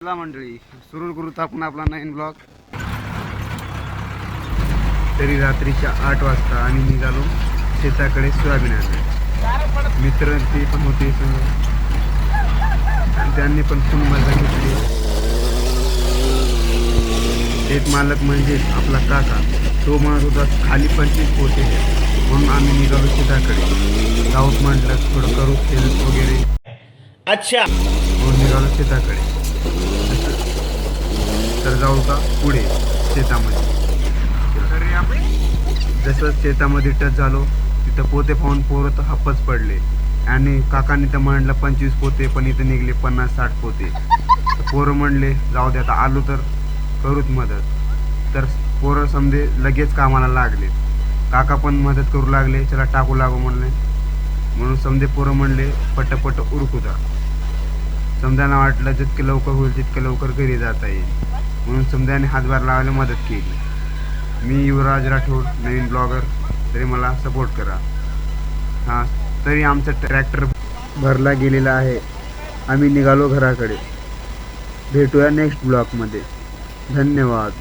चला मंडळी सुरू करूत आपण आपला नवीन ब्लॉग. तरी रात्रीच्या 8 वाजता आम्ही निघालो शेताकडे सोयाबीन आणायला. मित्र ते पण होते संग आणि त्यांनी पण खूप मजा घेतली. शेत मालक म्हणजे आपला काका, तो म्हणत होता खाली 25 पोते म्हणून आम्ही निघालो शेताकडे. जाऊत म्हटलं थोडं करू हेल्प वगैरे. अच्छा म्हणून निघालो शेताकडे. तर जाऊ का पुढे शेतामध्ये. जसं शेतामध्ये टच झालो तिथं पोते पाहून पोरं तर हप्पच पडले आणि काकांनी तर म्हणलं 25 पोते, पण इथं निघले 50-60 पोते. तर पोरं म्हणले जाऊ दे आता आलो तर करूच मदत. तर पोरं समजे लगेच कामाला लागले. काका पण मदत करू लागले, चला टाकू लागू म्हणले. म्हणून समजे पोरं म्हणले पटपट उरकू द्या. समजायला वाटलं जितके लवकर होईल तितके लवकर घरी जाता येईल म्हणून समजाने हातभार लावायला मदत केली. मी युवराज राठोड, नवीन ब्लॉगर. तरी मला सपोर्ट करा. हां, तरी आमचा ट्रॅक्टर भरला गेलेला आहे. आम्ही निघालो घराकडे. भेटूया नेक्स्ट ब्लॉगमध्ये. धन्यवाद.